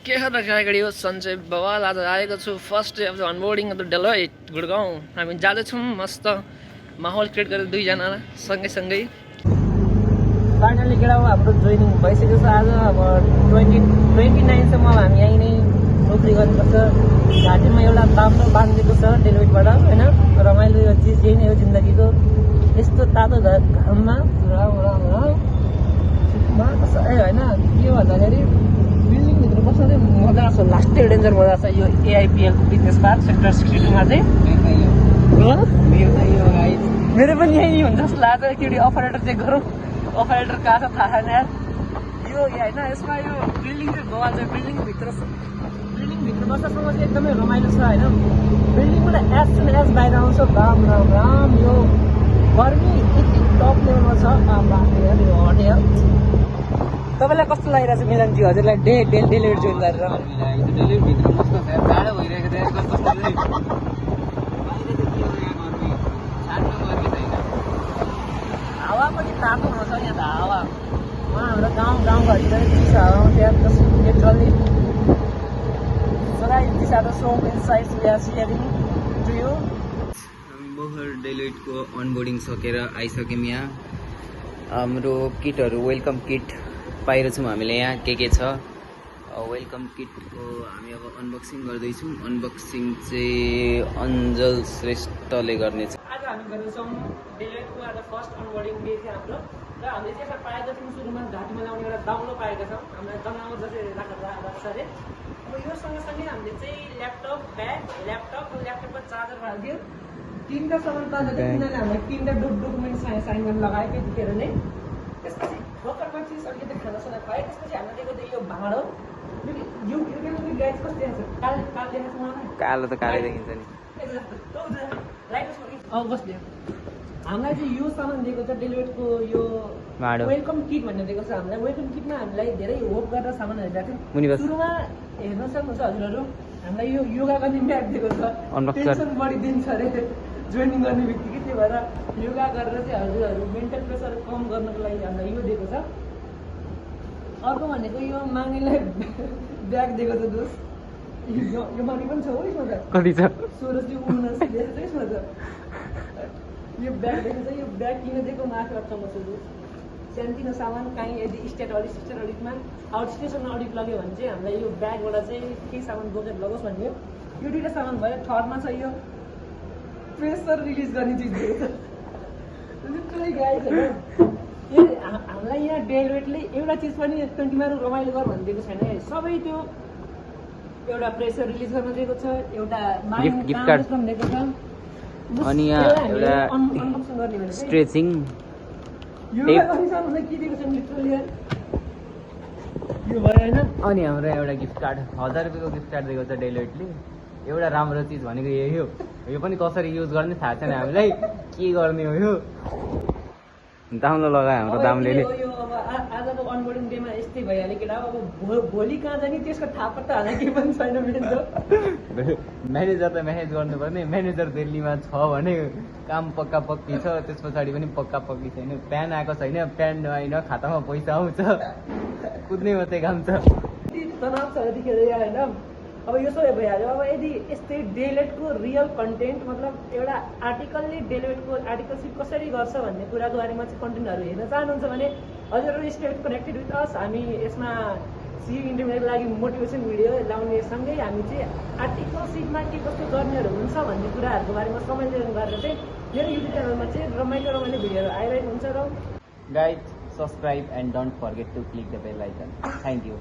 के छ त गाडी हो सन्चै बवाल आज आएको छु first day of the onboarding of the Deloitte Gurgaon हामी जाँदैछौँ मस्त माहौल क्रिएट गरेर दुईजना सँगै फाइनली केटा हाम्रो जोइनिङ भइसकेको छ आज अब 29 सम्म हामी यहीँ नै नोकरी गर्नुपर्छ घाँटीमा एउटा ताम्रो बाँधिदिएको छ डेलोइटबाट होइन रमाइलो यो चिज यही नै हो जिन्दगीको यस्तो तातो घाममा होइन के भन्दाखेरि बिल्डिङभित्र बस्न चाहिँ मजा आउँछ लास्टै डेन्जर मजा आउँछ यो एआइपिएलको बिजनेस पार्क सेक्टर 62 चाहिँ मेरो पनि यही हुन्छ जस्तो लाग्छ केटी अपरेटर चेक गरौँ अपरेटर कहाँ छ थाहा छैन यार यो होइन यसमा यो बिल्डिङ चाहिँ बवाल चाहिँ बिल्डिङभित्र बस्दासम्म चाहिँ एकदमै रमाइलो छ होइन बिल्डिङबाट एज सुन एज बाहिर आउँछ राम यो गर्मी यति टप लेभलमा छ यो हटे तपाईँलाई कस्तो लागिरहेको छ मिलनजी हजुरलाई डेलिभरी जोइन गरेर डेलिभरीभित्र मस्त छ जाडो भइरहेको हावा पनि तातो हुँछ यहाँ त हावा उहाँ हाम्रो गाउँघरि पनि चिसो हावा त्यहाँ literally So guys, these are the showroom insights we are sharing to you. हामी बोहर डेलोइटको अनबोर्डिङ सकेर आइसक्यौँ यहाँ हाम्रो किटहरू वेलकम किट पाइरहेछौँ हामीले यहाँ के छ वेलकम किटको हामी अब अनबक्सिङ गर्दैछौँ अनबक्सिङ चाहिँ अञ्जल श्रेष्ठले गर्नेछ आज हामी गर्दैछौँ डेलोइटको आज फर्स्ट अनबोर्डिङ डे थियो हाम्रो र हामीले चाहिँ यसमा पाएका थियौँ सुरुमा घाँटीमा लगाउने एउटा दाउलो पाएका छौँ हामीलाई दङ्गामा जसरी राख्छ अरे अब यो सँगसँगै हामीले चाहिँ ल्यापटप ल्यापटपको चार्जर हालिदियो तीनवटा सामान ताजेको तिनीहरूले हामीलाई तीनवटा डकुमेन्ट साइन गर्न लगायो त्यतिखेर नै त्यसपछि भर्खरमा चिज अलिकति खानासाना खुवायो त्यसपछि हामीले दिएको थियो यो भाँडो यो गाइस कस्तो देखाएको छ कालो देखाएको छ मलाई कालो त कालै देखिन्छ नि हामीलाई चाहिँ यो सामान दिएको छ डेलिभरीको यो वेलकम किट भन्ने दिएको छ हामीलाई वेलकम किटमा हामीलाई धेरै होप गरेर सामानहरू दिएको थियो सुरुमा हेर्न सक्नुहुन्छ हजुरहरू हामीलाई यो योगा गर्ने म्याट दिएको छ टेन्सन बढिदिन्छ अरे जोइनिङ गर्ने बित्तिकै त्यही भएर योगा गरेर चाहिँ हजुरहरू मेन्टल प्रेसर कम गर्नको लागि हामीलाई यो दिएको छ अर्को भनेको यो माग्नेलाई ब्याग दिएको छ दोस्त यो माग्ने पनि छ हो यसमा त कति छ 1679 दिएको छ यसमा त यो ब्याग दिएको छ यो ब्याग किन दिएको माथि अचम्म छु सानोतिनो सामान काहीँ यदि स्टेट अडिटमा आउटस्टेसनमा अडिट लग्यो भने चाहिँ हामीलाई यो ब्यागबाट चाहिँ केही सामान बोकेर लगोस् भन्ने यो दुइटा सामान भयो थर्डमा छ यो प्रेसर रिलिज गर्ने चिज दिएको छ लिटरली गाइस होइन हामीलाई यहाँ डेलोइटले एउटा चिज पनि 20 मा रमाइलो गर भनिदिएको छैन सबै त्यो एउटा प्रेसर रिलिज गर्न दिएको छ एउटा माइन्ड काम दिएको छ अनि यहाँ एउटा स्ट्रेचिङ यो भयो होइन अनि हाम्रो एउटा गिफ्ट कार्ड 1000 रुपियाँको गिफ्ट कार्ड दिएको छ डेलोइटले एउटा राम्रो चिज भनेको यही हो यो पनि कसरी युज गर्ने थाहा छैन हामीलाई के गर्ने हो यो दामले लगायो हाम्रो दामले यो अब आजको अनबोर्डिङ डेमा यस्तै भइहाल्यो केटा अब भोलि कहाँ जाने त्यसको थाहा पत्ता हाल्न केही पनि छैन म्यानेजर त म्यानेज गर्नुपर्ने म्यानेजर दिल्लीमा छ भने काम पक्का पक्की छ त्यस पछाडि पनि पक्का पक्की छैन प्यान आएको छैन प्यान नआइन खातामा पैसा आउँछ कुद्ने मात्रै काम छ तनाव छ यतिखेर होइन अब यो सबै भइहाल्यो अब यदि यस्तै डेलोइटको रियल कन्टेन्ट मतलब एउटा आर्टिकलले डेलोइटको आर्टिकलसिप कसरी गर्छ भन्ने कुराको बारेमा चाहिँ कन्टेन्टहरू हेर्न चाहनुहुन्छ भने हजुरहरू स्टे कनेक्टेड विथ अस हामी यसमा सिई इन्टरभ्यूको लागि मोटिभेसन भिडियो ल्याउने सँगै हामी चाहिँ आर्टिकलसिपमा के कस्तो गर्नेहरू हुन्छ भन्ने कुराहरूको बारेमा सम्मेलन गरेर चाहिँ मेरो युट्युब च्यानलमा चाहिँ रमाइलो भिडियोहरू आइरहेको हुन्छ र guys subscribe and don't forget to click the bell icon thank you